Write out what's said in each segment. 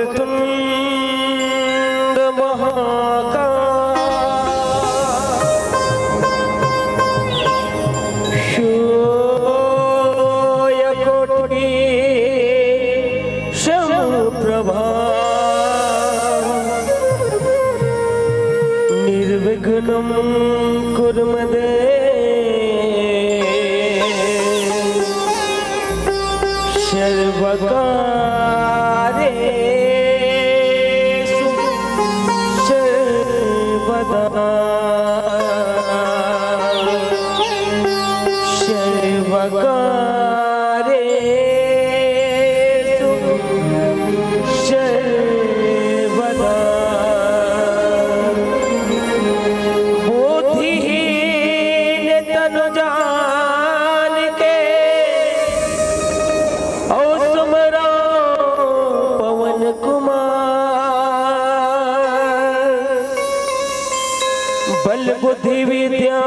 वक्रतुंड महाकाय सूर्यकोटि समप्रभा निर्विघ्नं कुरु मे सर्वकार्येषु सर्वदा सर्वकार्येषु सर्वदा बुद्धिहीन तनु जान के बल बुद्धि विद्या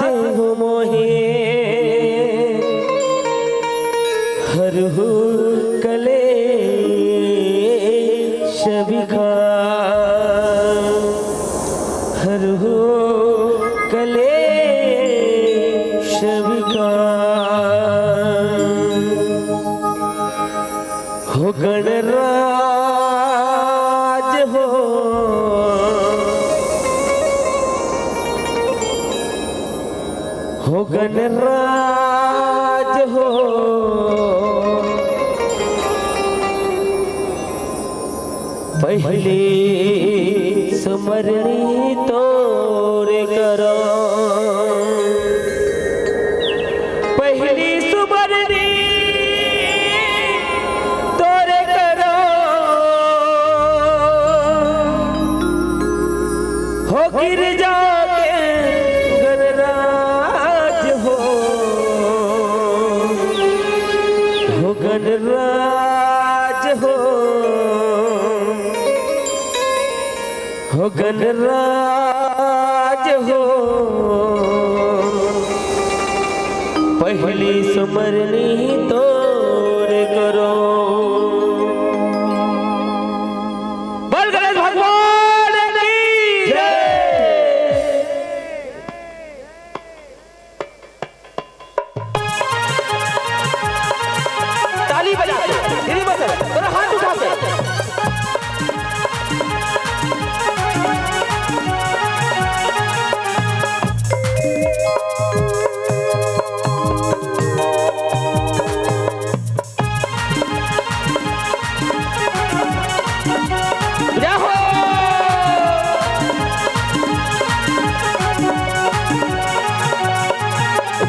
देहु मोहि हरहु कलेश विकार हरहु कलेश विकार हो गणराज हो गणराज हो पहले स्मरणी तोरे करो पहली स्मरणी तोरे करो हो गिर जाके गणराज हो गणराज हो पहली स्मरणी तोरे करो बोल गणेश भगवान की जय। ताली बजाते धीरे बजा थोड़ा हाथ उठाते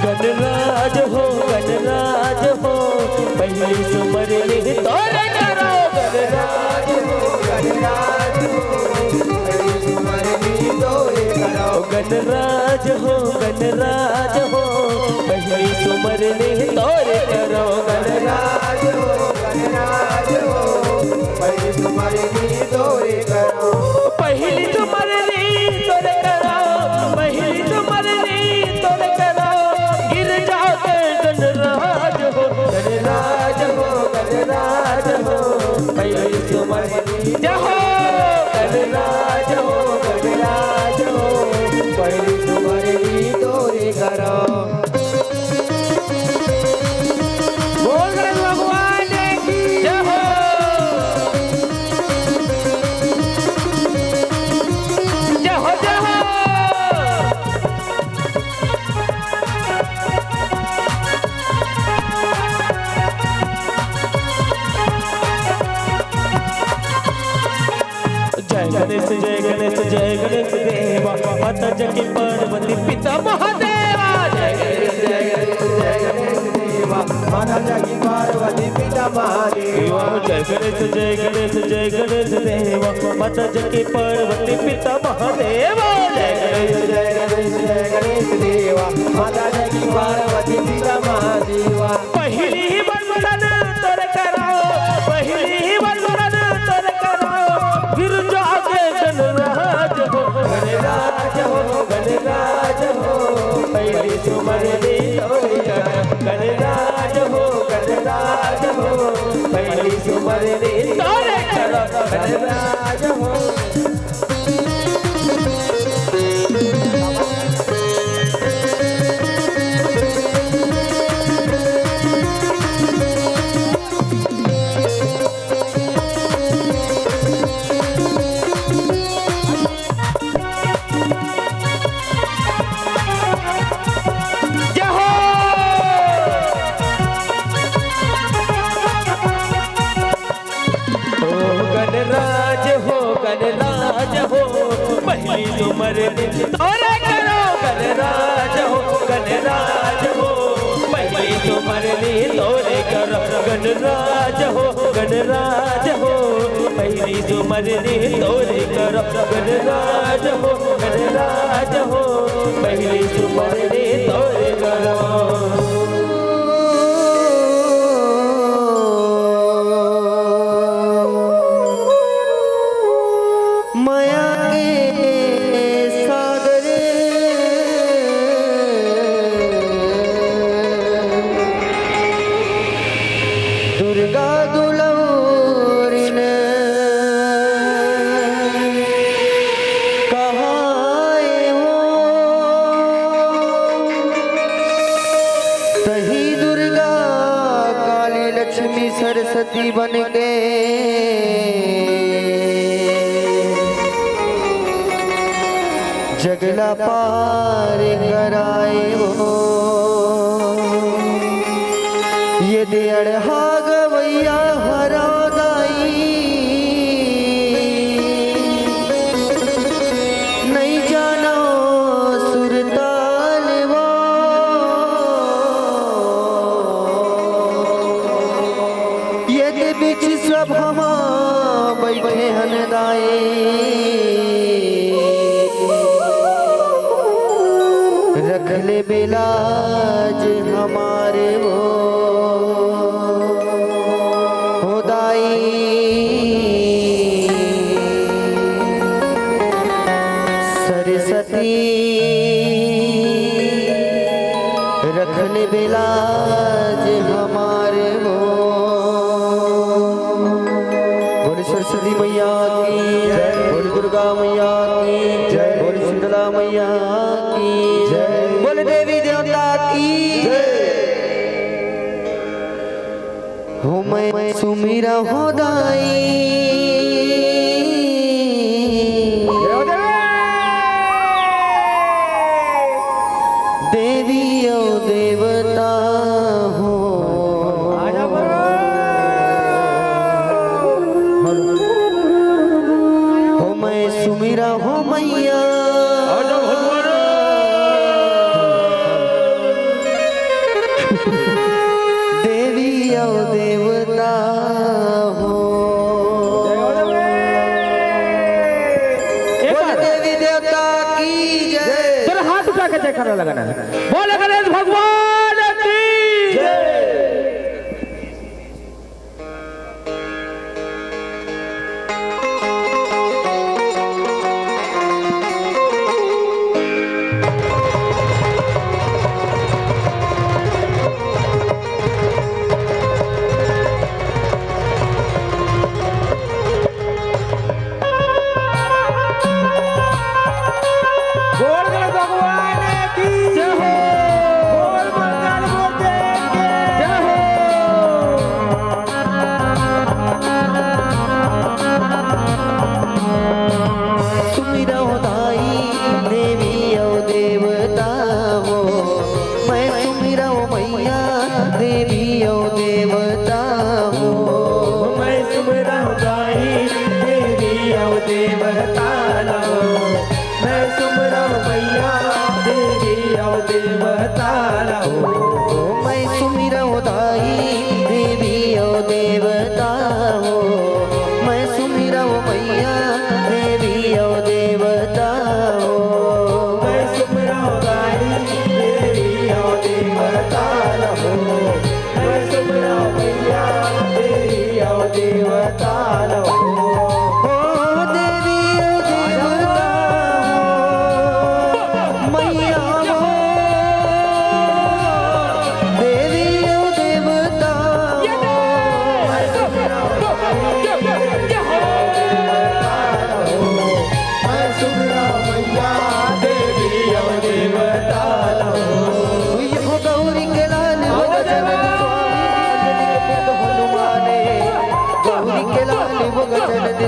गणराज हो पहली स्मरणी तोरे करो गणराज हो गणराज हो पहली स्मरणी तोरे करो गणराज हो गणराज हो पहली स्मरणी तोरे करो गणराज हो गणराज हो पहली स्मरणी तोरे करो पहली स्मरणी तोरे करो पहली स्मरणी तोरे करो गिर जाके गणराज हो गणराज हो गणराज हो पहली स्मरणी जहो गणराज हो गणराज हो पहली स्मरणी तोरे करो बोल गणेश भगवान की जहो जहो जहो जय गणेश देवा माता जगी पार्वती पिता महादेवा जय गणेश देवा माता जगी पार्वती पिता महादेवा जय गणेश देवा माता जगी पार्वती पिता महादेवा जय गणेश देवा माता जगी पार्वती पिता महादेवा पहली वंदन तोर करो पहली वंदन तोर करो फिर जाके गणराज हो गणराज हो गणराज हो पहली स्मरणी तोरे करो गणराज हो पहली स्मरणी तोरे करो करो गणराज हो। गणराज हो पहली उम्र तोरे करो गणराज हो गणराज हो पहली उम्र तोरे करो गणराज हो गणराज हो पहली उम्र तोरे करो गणराज हो गणराज हो पहली उम्र तोरे करो। दुर्गा दुलौरिन कहाए हो तही दुर्गा काली लक्ष्मी सरस्वती बन के जगला पार कराए हो। ये देड़हा गवैया हरादाई नहीं जाना सुरतालवा ये दे बिच सब हमा बैठे हनदाए रख ले बिलाज हमारे वो सरस्वती रखने बिलाज हमारे वो। बोले सरस्वती मैया की जय, बोले दुर्गा मैया की जय, बोले शीतला मैया की जय, बोले देवी देवता की जय। हो मैं सुमिरा हो दाई देवी ओ देवता हो मैं सुमिरा हो मैया देवी ओ देवता हो देवी देवता की जय। तेरा हाथ उठा के जयकारा लगाना है। बोल गणेश भगवान की जय। बोल गणेश भगवान की जय।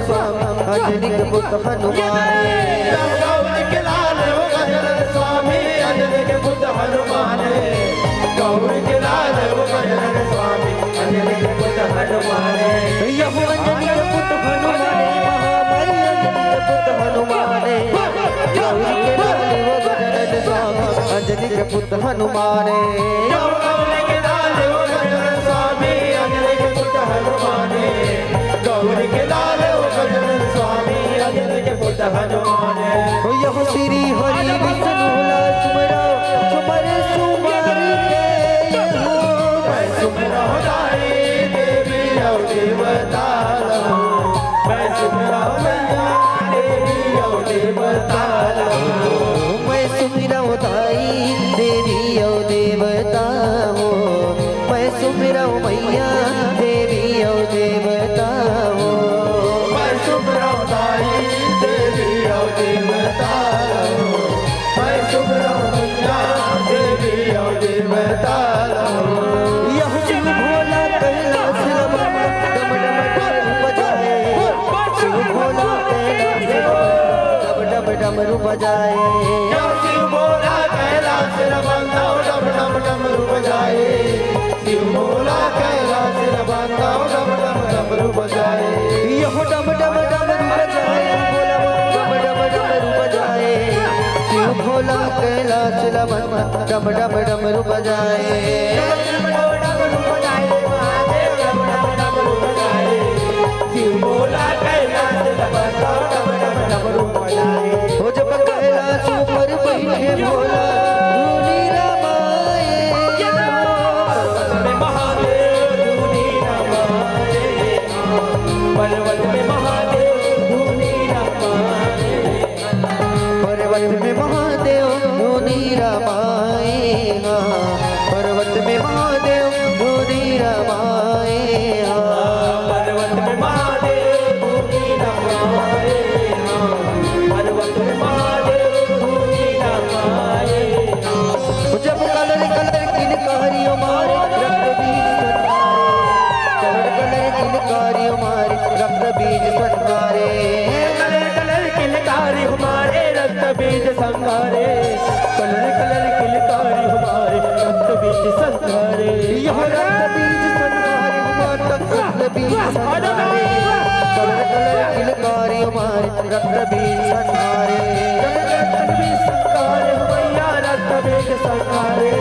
स्वामी अंजनी के पुत्र हनुमान गौर के लाल हो गजानन स्वामी अंजनी के पुत्र हनुमान गौर के लाल हो गजानन स्वामी अंजनी के पुत्र हनुमान यह अंजनी के पुत्र हनुमान महामाई अंजनी के पुत्र हनुमान गौर के लाल हो गजानन स्वामी अंजनी के पुत्र हनुमान गौर के लाल हो गजानन स्वामी अंजनी के पुत्र हनुमान गौर के लाल हो गजानन स्वामी अंजनी के पुत्र हनुमान यह श्री हरि विष्णु लाल सुमरा सुमर सुमारी के हो मैं सुमरा तारी देवी और देवता मैं सुमरा मैया देवी और देवता मैं सुमिरा दाई देवी ओ देवता हो मैं सुमिरा मैया देवी ओ देवता हो मैं सुमरा तारी देवी और देवता मैं सुमरा मैया देवी और देवता यह शिव भोला कैलाश रमन डम डम डमरू बजाए शिव भोला कैलाश रमन डम डम डमरू बजाए शिव भोला कैलाश रमन डम डम डमरू बजाए शिव भोला कैलाश रमन डम डम डमरू बजाए यह डम डम डमरू बजाए भोला डम डम डमरू बजाए शिव भोला कैलाश रमन डम डम डमरू बजाए शिव भोला कैलाश रमन डम डम डमरू बजाए हो जब कैलाश ऊपर बैठे भोला धूनी रमाए महादेव धूनी रमाए पर्वत में महादेव धूनी रमाए पर्वत में महादेव धूनी रमाए पर्वत में महादेव धूनी रमाए पर्वत में महादेव धूनी रमाए पर्वत में महादेव धूनी रमाए जब कलर कलर किलकारियों मारे रक्त बीज कलर कलर किलकारियों मारे रक्त बीज संगारे कलर कलर किलकारी हमारे रक्त बीज संगारे कलर कलर किलकारी हमारे रक्त बीज संगारे यह रक्त बीज संगारे हमारे रक्त बीज संगारे कलर कलर किलकारियों मारे रक्त बीज संगारे रक्त बीज संगारे मैया रक्त बीज संगारे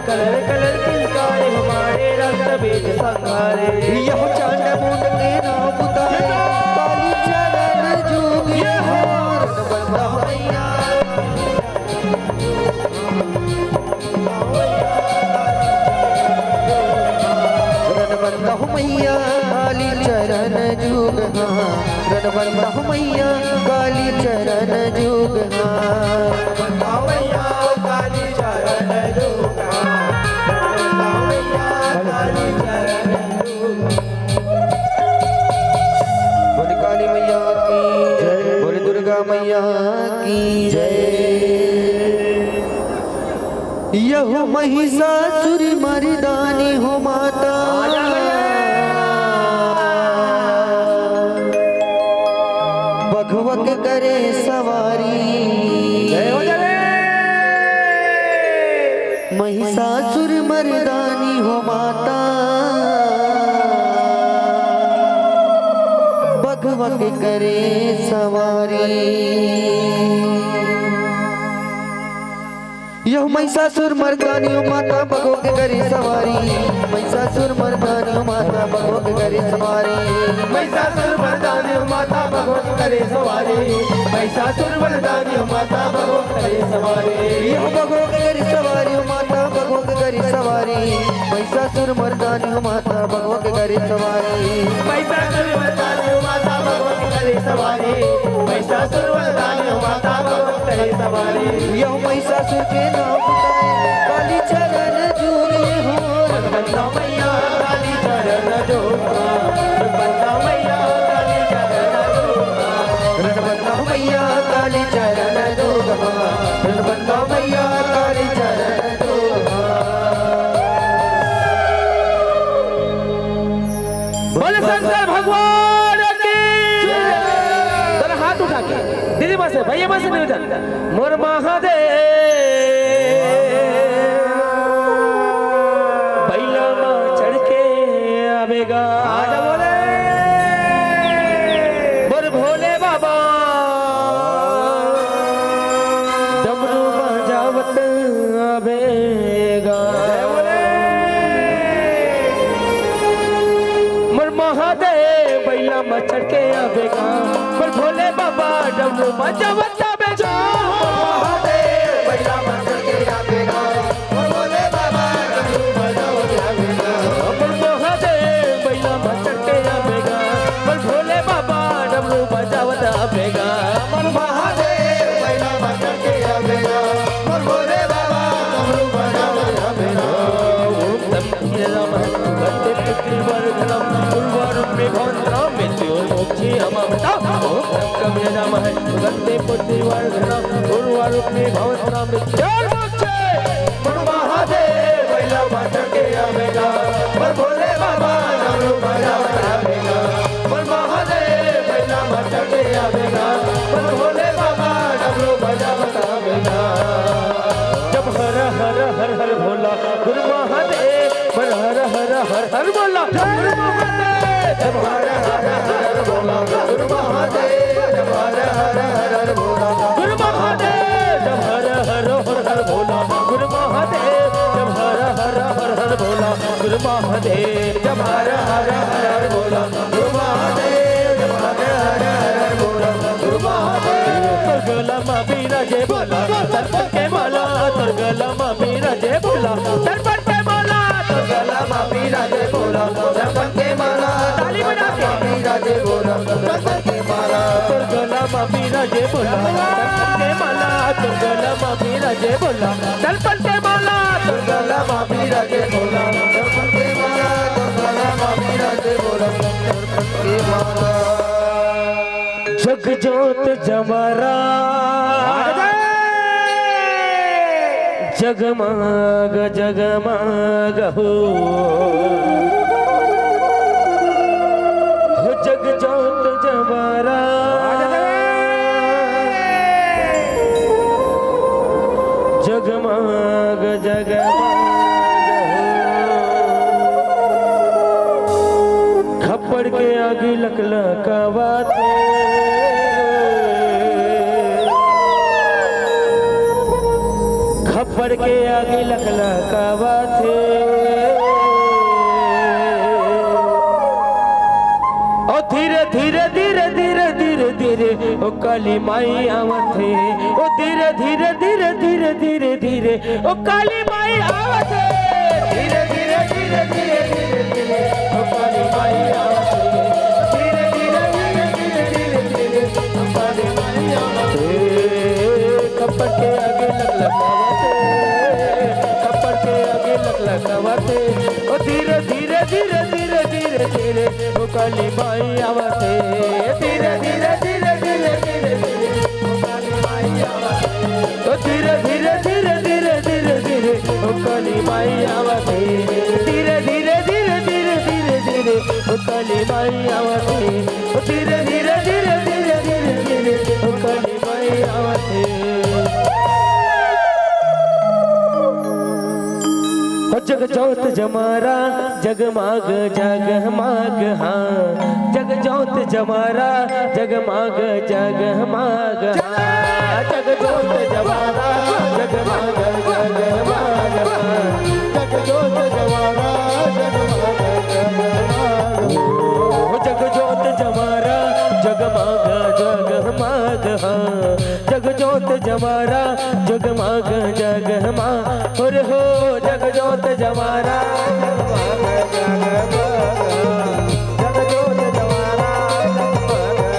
कलर कलर किलकारी हमारे रक्त बीज संगारे यह चांड मुंड के नाम बुताए काली चरण जुग हो बंदा मैया रणबंदा मैया काली चरण जुग रणबंदा मैया काली चरण जुग मैया काली चरण जोगा मैया काली चरण बोल काली मैया की जय बोल दुर्गा मैया की जय यह महिषासुर मर्दानी हो माता भगवत करे सवारी महिषासुर मर्दानी हो माता भगवत करे सवारी यह महिषासुर मर्दानी हो माता भगवत करे सवारी महिषासुर मर्दानी हो माता भगवत करे सवारी महिषासुर मर्दानी माता भगवत करे सवारी महिषासुर मर्दानी माता भगवत करे सवारी यह भगवत करे सवारी हो माता भगवत करे सवारी महिषासुर मर्दानी हो माता भगवत करे सवारी महिषासुर मर्दानी माता भगवत करे सवारी महिषासुर मर्दानी माता भगवत करे सवारी यह महिषासुर के नाम बताए काली चरण जूरे हो बंदा मैया काली चरण जोगा बंदा मैया काली चरण जोगा रणबंदा मैया काली चरण जोगा रणबंदा मैया काली चरण जोगा बोले शंकर भगवान की हाथ उठा के दीदी माँ से भैया माँ से निवेदन, मोर महादेव बैला माँ चढ़ के आवेगा, आजा बोले मोर भोले बाबा डमरू बजावत आवेगा, मोर महादेव बैला माँ चढ़ के आवेगा, मोर भोले बाबा डमरू बजावत आवेगा, महादेव बैला माँ चढ़ के आवेगा, मोर भोले बाबा डमरू बजावत आवेगा, मोर महादेव बैला माँ चढ़ के आवेगा, मोर भोले बाबा डमरू बजावत आवेगा, मोर महादेव बैला माँ चढ़ के आवेगा, मोर भोले बाबा डमरू बजावत आवेगा। ओम तम राम वंदे पितृवर्धनम उर्वरुक्मे भवन्तराम मृत्योर्मोक्षे अमृता, ओम तम राम वंदे पितृवर्धनम उर्वरुक्मे भवन्तराम मृत्योर्मोक्षे, मोर महादेव बैला माँ चढ़ के आवेगा, मोर भोले बाबा डमरू बजावत आवेगा, मोर महादेव बैला माँ चढ़ के आवेगा, मोर भोले बाबा डमरू बजावत आवेगा। जब हर हर हर हर भोला गुरु महादेव हर हर हर हर हर बोला गुरु महादेव, जब हर हर हर बोला गुरु महादेव, जब हर हर हर बोला गुरु महादेव जब हर हर हर हर भोला गुरु महादेव, जब हर हर हर हर भोला गुरु महादेव, जब हर हर हर बोला गुरु महादेव, जब हर हर हर बोला गुरु महादेव। गला मा बिराजे बोला दर्पण के माला, तर गला मा बिराजे बोला दर्पण के माला, तर गला मा बिराजे बोला दर्पण के माला, ताली बजा के बिराजे बोला दर्पण के माला, तर गला मा बिराजे बोला दर्पण के माला, तर गला मा बिराजे बोला दर्पण के माला, तर गला मा बिराजे बोला दर्पण के माला, गला मा बिराजे बोला दर्पण के माला। जग जोत जमारा जगमग जगमग हो जग जोत जमारा जगमग जगमग हो, खप्पड़ के आगे लकलकावा थे, खप्पड़ के आगे लकलकावा थे, और धीरे धीरे धीरे धीरे धीरे धीरे ओ काली माई आवत है, ओ धीरे धीरे धीरे धीरे धीरे धीरे ओ काली माई आवत है, धीरे धीरे धीरे धीरे धीरे धीरे ओ काली माई आवत है, धीरे धीरे धीरे धीरे धीरे धीरे ओ काली माई आवत है। खप्पड़ के आगे लकलकावत है, खप्पड़ के आगे लकलकावत है, ओ धीरे धीरे धीरे धीरे धीरे धीरे ओ काली माई आवत है, धीरे धीरे धीरे धीरे धीरे धीरे ओ काली माई आवत है, ओ धीरे धीरे धीरे धीरे धीरे धीरे ओ काली माई आवत है, धीरे धीरे धीरे धीरे धीरे धीरे ओ काली माई आवत है, ओ धीरे धीरे धीरे धीरे धीरे धीरे ओ काली माई आवत है। जग जोत जमारा जगमाग जगमाग हाँ, जग जोत जमारा जगमाग जगमाग हाँ, जग जोत जमारा जगमाग जगमाग हाँ, जग जोत जवारा जगमग जगमग, जग जोत जमारा जगमाग जगमाग हाँ, जग जोत जमारा जगमाग जगमा और हो जग जोत जमारा जगमग जगमग, जग जोत जवारा जगमग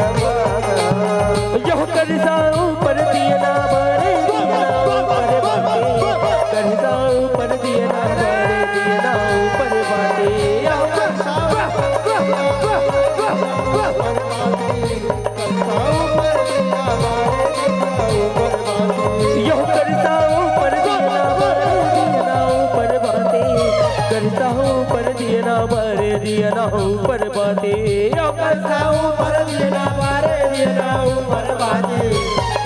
जगमग। यह करसाऊ पर दिया ना बारे दिया ना ऊपर बाटे, करसाऊ पर दिया ना बारे दिया ना ऊपर बाटे, यह करसाऊ पर दिया ना बारे दिया ना ऊपर बाटे, पारे दिया ना ऊपर बाते करता ऊपर दिना मारे दिना ऊपर बाजे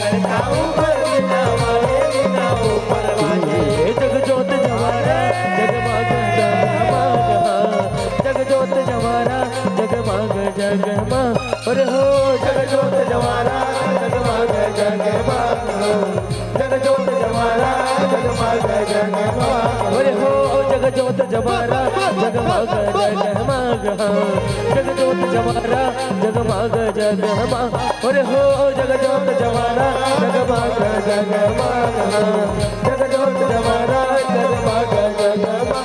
करता ऊपर दिना मारे दिना ऊपर बाजे जग जोत जवारा जगमग जगमग जग जोत जवारा जगमग जगमग अरे हो जग जोत जवारा जगमग जगमग जग जोत जवारा जगमग जगमग अरे हो जग जोत जवारा जगमग जगमग जग जोत जवारा जगमग जगमग अरे हो जग जोत जवारा जगमग जगमग जग जोत जवारा जगमग जगमग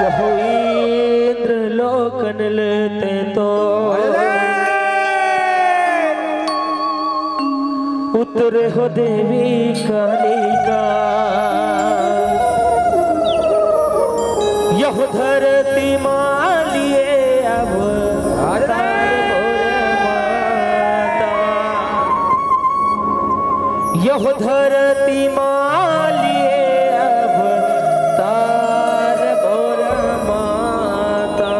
यहो इंद्र लोकन लेते तो उतरे हो देवी कालिका यह धरती मालिए अब अवतार मोर माता यह धरती मालिए अब तार मोर माता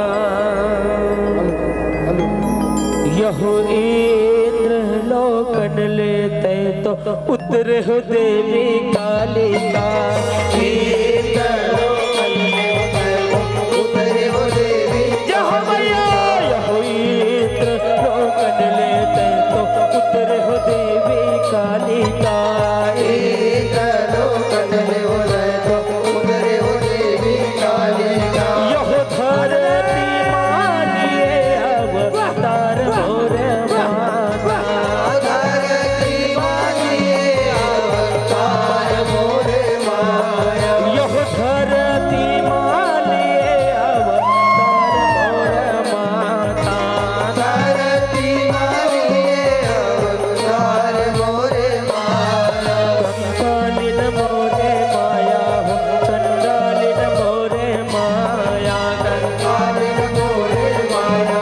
यह इंद्र लोकन लेते तो उतरे हो देवी कालिका उतरे हो देवी यह मैया यह इंद्र लोकन लेते तो उतरे हो देवी कालिका उतरे हो देवी कालिका यह धरती मालिए अब तार मोर माता धरती मालिए अवतार मोरे माया यह धरती मालिए अब तार मोर माता धरती मालिए अवतार मोरे माया कंकालिन मोरे माया हो चंडालिन मोरे माया कालिन मोरे माया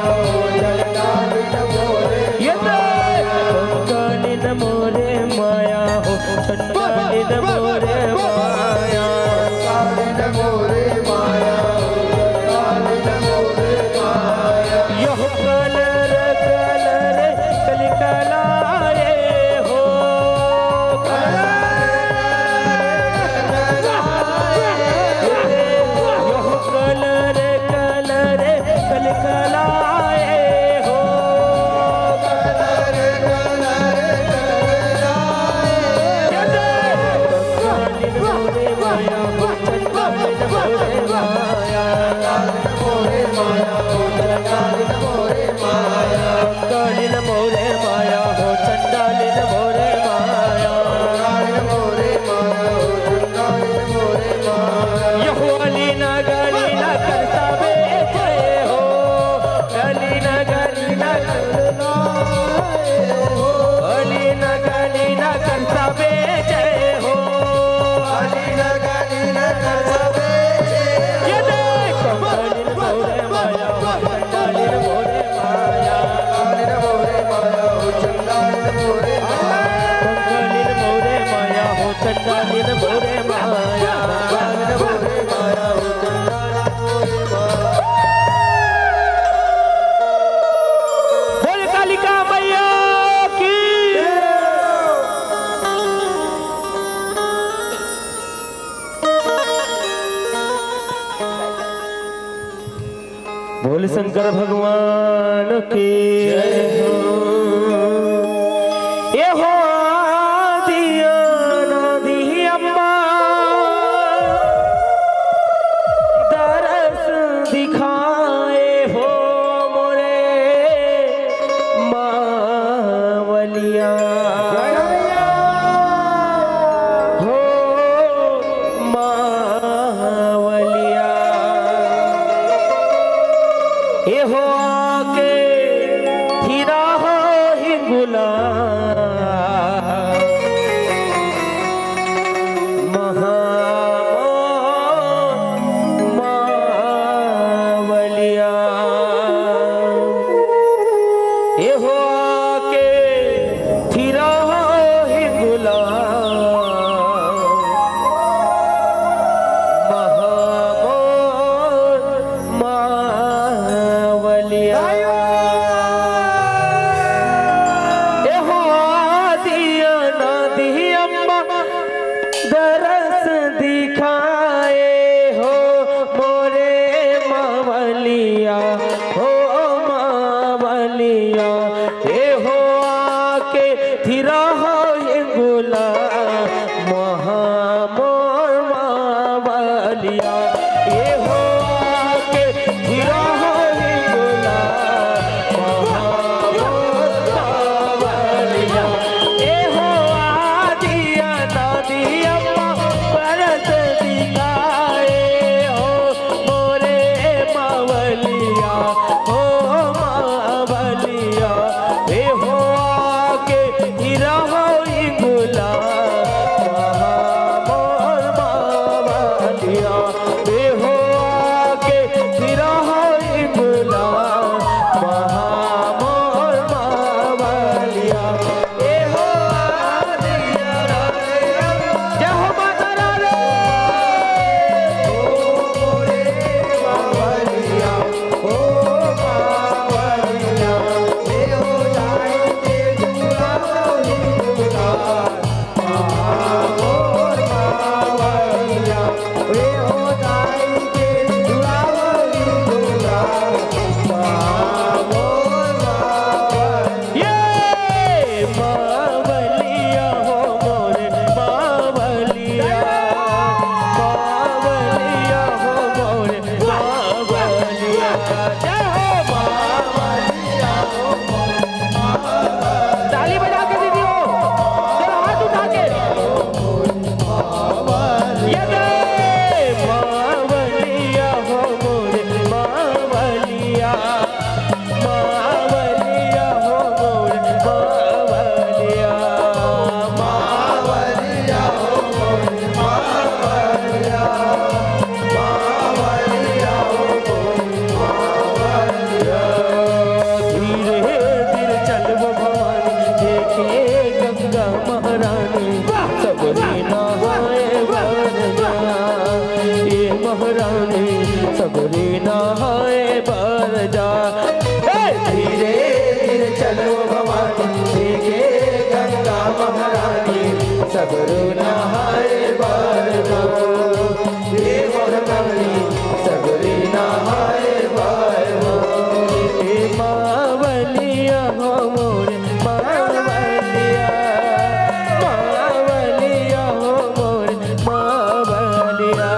जगदालिन मोरे ये कंकालिन मोरे माया हो चंडालिन मोरे माया कालिन मोरे माया जगदालिन मोरे माया यह कलर कलर कलिकलाए हो यह कलर कलर कलिकलाए हो कंकालिन मोरे माया हो चंडालिन मोरे माया मोरे माया जगदालिन मोरे माया कंकालिन मोरे माया हो चंडालिन मोरे माया कालिन मोरे माया जगदालिन मोरे माया यह अलीना गलीना करता बेचे हो अलीना गलीना अलीना गलीना करता बेचे हो ये देख कंकालिन मोरे माया हो चंडालिन मोरे माया कंकालिन मोरे माया हो चंडालिन मोरे माया बोल कालिका मैया की बोल शंकर भगवान की ये हो दिया नदी अम्मा दरस दिखाए हो मोरे मावलिया हो मावलिया ये हो आके फिरा हो हिंगुला मावलिया ये हो आके फिरा हो हिंगुला महामो सगरी नहाए बर जा धीरे धीरे चलो भवानी देखे गंगा महारानी सगरो नहाए बार हे मोहनी सगरी नहाए बार हे मावलिया हो मोर मावलिया मावलिया हो मोर मावलिया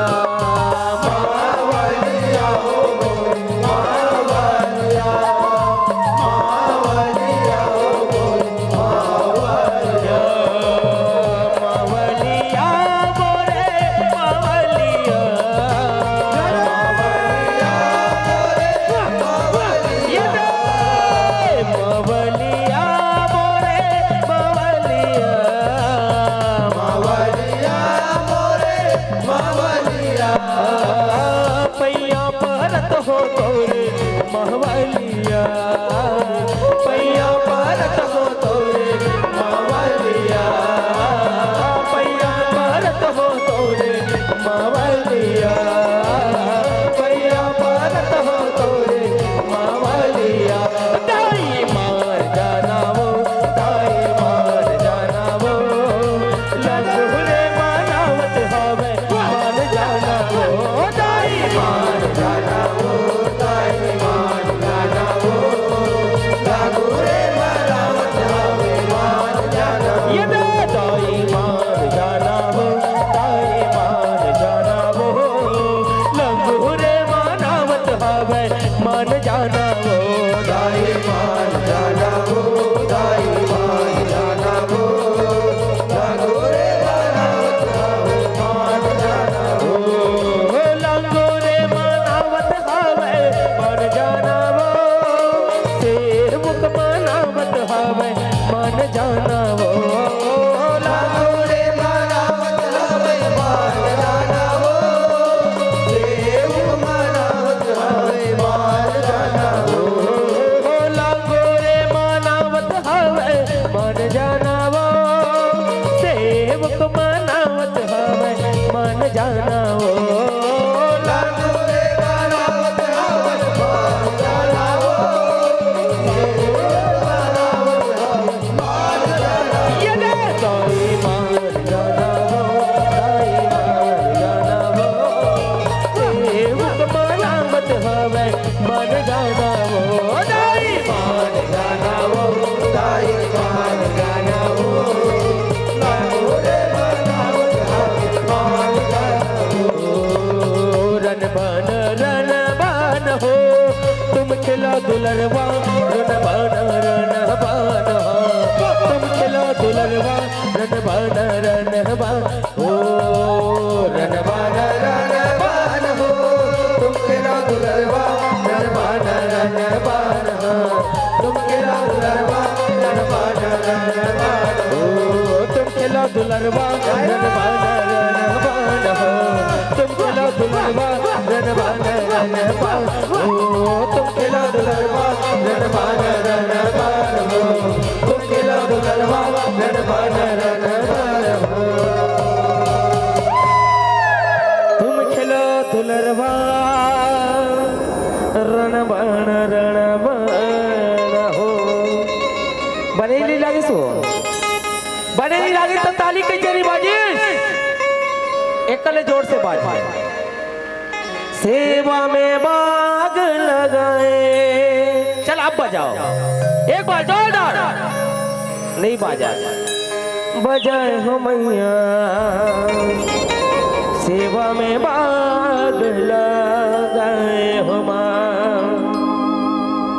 मावलिया हो मोर मावलिया मावलिया हो मोर मावलिया मावलिया मोरे मावलिया ये दे मावलिया मोरे मावलिया मावलिया मोरे मावलिया पैया परत हो तोरे मावलिया पैया परत हो तोरे मावलिया पैया परत हो तोरे मावलिया पैया परत हो तोरे मावलिया दाई मार जाना वो दाई मार जाना वो लंगुरे मानावत हवे मान जाना वो दाई मार जाना वो ताई मान जाना वो लागुरे मरावत हवे मान जाना ये दे दाई मार जाना वो दाई मार जाना वो लंगुरे मानावत हवे मान जाना वो ताई मान जाना वो ताई मान जाना वो लागुरे मरावत हवे मान जाना वो लंगोरे मनावत हवे मन जाना वो सेवक मनावत हवे मन जाना वो लागुरे मरावत हवे मान जाना वो देव मरावत हवे मान जाना वो लंगोरे मनावत हवे मन जाना वो सेवक मनावत हवे मन जाना वो लागुरे मरावत हवे मान जाना वो देव मरावत हवे मान जाना ये दे दाई मार जाना वो दाई मार जाना वो सेवक मनावत हवे मन जाना वो दाई मान जाना वो ताई मान जाना वो लागुरे मरावत हवे मान जाना वो रन बन हो तुम खिला दुलरवा रन बन हो तुम खिला दुलरवा रन बन हो रन बन रण हो तुम केरा दुलरवा रण हो तुम केरा दुलरवा रण ओ तुम खिला दुलरवा रन बन हो तुम खिला दुलरवा रन बन हो तुम खिला दुलरवा रण हो तुम केरा दुलरवा रण हो तुम खिलो दुलरवा रण बन हो बनेली लागे सो बनेली लागे तो ताली कई जरी बाजिस एकले जोर से बाज सेवा में बाग लगाए चल अब बजाओ एक बार जोरदार नहीं बाजा बजाए हो मैया सेवा में बाग लगाए हो माँ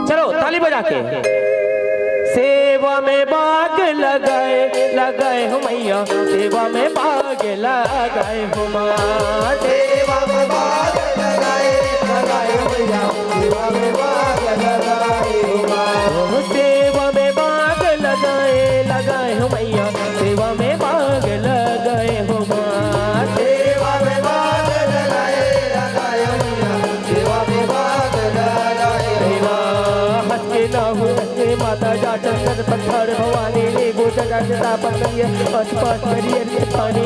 चलो ताली बजा के सेवा में बाग लगाए हो मैया सेवा में बाग लगाए हो माँ सेवा में बाग लगाए भैया सेवा में बाग लगाए सेवा में बाग लगाए हो मैया सेवा में बाग लगाए हो माँ सेवा में बाग लगाए भैया सेवा में बाग लगाए हंस के ना हो हंस के माता जा चंदन पत्थर भवानी ले गोचन प्रकार से तापन करिए और पास करिए पानी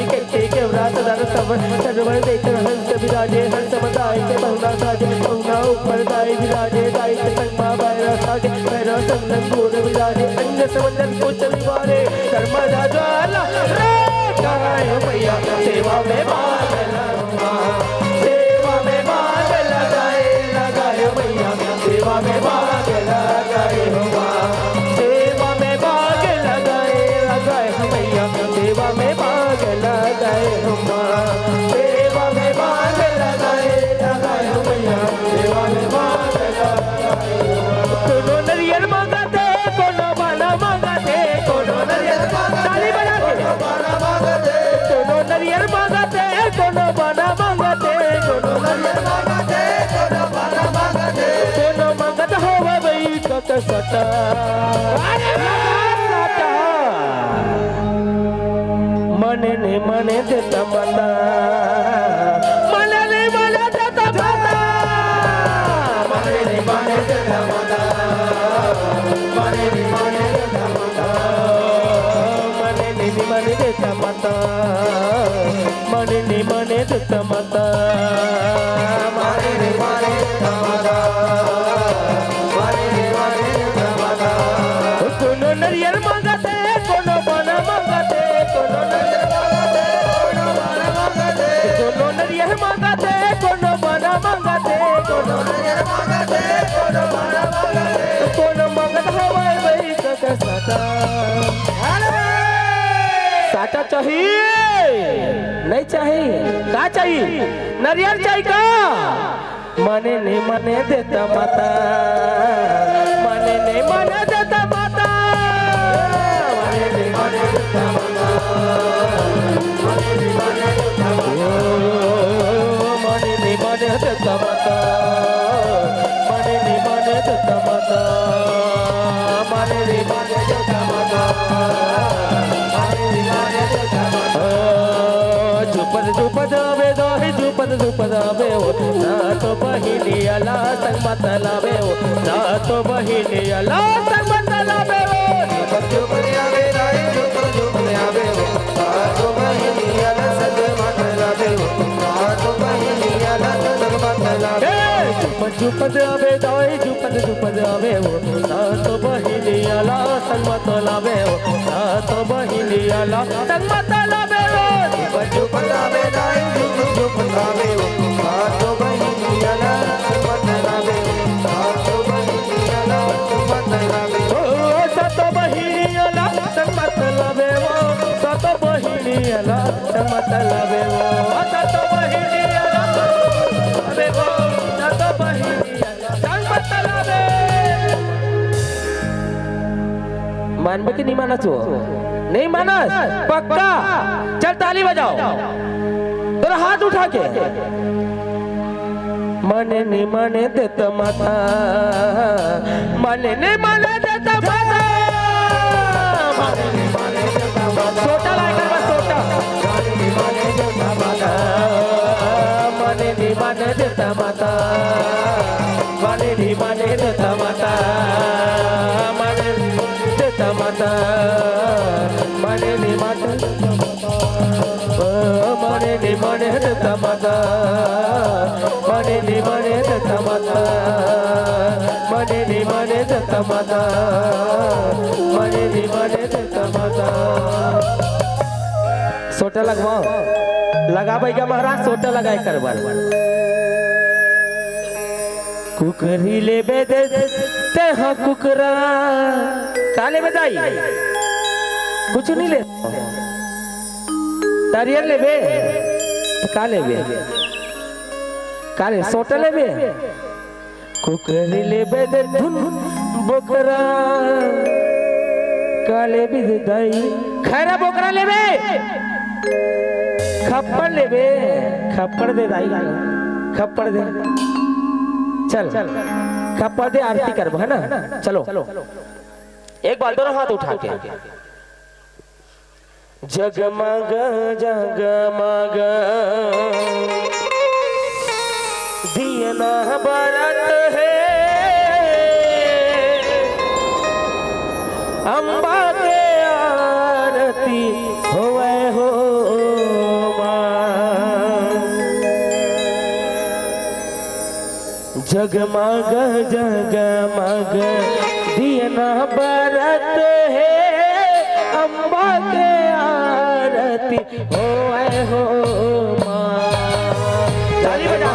के व्रत दर सब सर्वर देख हंस विराजे हंस मदाय के बहुना साजे बहुना ऊपर दाई विराजे दाई के संगमा बैरा सागे बैरा संगन दूर विराजे अंग समंदर कुछ निवारे कर्मदा ज्वाला रे गाय मैया सेवा में भाग लगा सेवा में भाग लगाए लगाए मैया सेवा में भाग लगाए हुआ सेवा में भाग लगाए लगाए मैया सेवा में भाग लगाए हुआ सेवा में भाग लगाए लगाए मैया सेवा में भाग लगाए कोनो नरियल मांगते कोनो बाना मांगते कोनो नरियल ताली बजा के बाना मांगते कोनो नरियल मांगते कोनो बाना मांगते कोनो नरियल मांगते कोनो बाना मांगते कोनो मांगत होवे भई कत सटा मने ने मने देता माता मने ने मने देता माता मने ने मने देता माता मने ने मने देता माता मने ने मने देता माता मने ने मने देता माता मने ने मने देता माता मने ने मने देता माता कोनो नरियल मांगते कोनो बना मांगते कोनो नरियल मांगते कोनो बना मांगते कोनो नरियल मांगते कोनो बना मांगते कोनो नरियल मांगते कोनो बना मांगते कोनो मांगत होवे भई कक सटा साटा चाहिए नहीं चाहिए का चाहिए नरियल चाहिए का मने नहीं मने देता माता मने नहीं मने देता माता मने नहीं मने देता माता मने नहीं मने देता माता मने नहीं मने देता माता मने नहीं मने देता माता मने नहीं मने देता माता झुपद आवे दोही झुपद आवे हो ना तो बहिनी अला संग मत लावे हो ना तो बहिनी अला संग मत लावे हो झुपद आवे राई झुपद आवे हो ना तो बहिनी अला संग मत लावे हो ना तो बहिनी अला संग मत लावे झुपद आवे दोही झुपद आवे हो ना तो बहिनी अला संग मत लावे हो ना तो बहिनी अला संग मत लावे हो झुपद आवे दाई झुपद आवे हो ना तो बहिनी अला संग मत लावे हो ना तो बहिनी अला संग मत लावे हो सत बहिनी अला संग मत लावे हो सत बहिनी अला संग मत लावे हो सत बहिनी अला लावे हो सत बहिनी अला संग मत लावे मानबे कि नहीं माना तू नहीं माना पक्का चल ताली बजाओ तेरा हाथ उठा के मने नहीं मने देता माता मने नहीं मने देता माता मने नहीं मने देता माता सोटा लाकर बस सोटा मने नहीं मने देता माता मने नहीं मने देता माता मने नहीं मने देता माता मने देता माता मने नहीं मने मने नहीं मने देता माता मने नहीं मने देता माता मने नहीं मने देता माता मने नहीं मने देता माता सोटा लगवाओ लगा भैया महाराज सोटा लगाए कर बार कुकरी ले बेदे ते हाँ कुकरा काले बजाई कुछ नहीं ले तारियर ले बे काले बे काले सोटा ले बे कुकरी ले बेदे धुन बोकरा काले भी दाई खैरा बोकरा ले बे खप्पड़ ले बे खप्पड़ दे दाई खप्पड़ दे चल खप्पड़ दे आरती कर है ना चलो एक बार दोनों हाथ उठा के जगमग जगमग दियना बरत है अम्बा के जगमग जगमग दियना बरत है अम्बा के आरती होए हो माँ। ताली बजा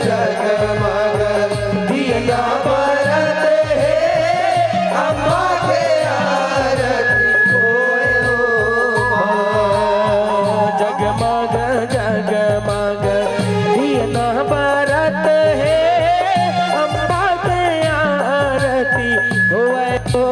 जगमग दिया बरत है अम्बा के आरती होए हो माँ। जगमग जगमग दियना बरत है अम्बा के आरती होए हो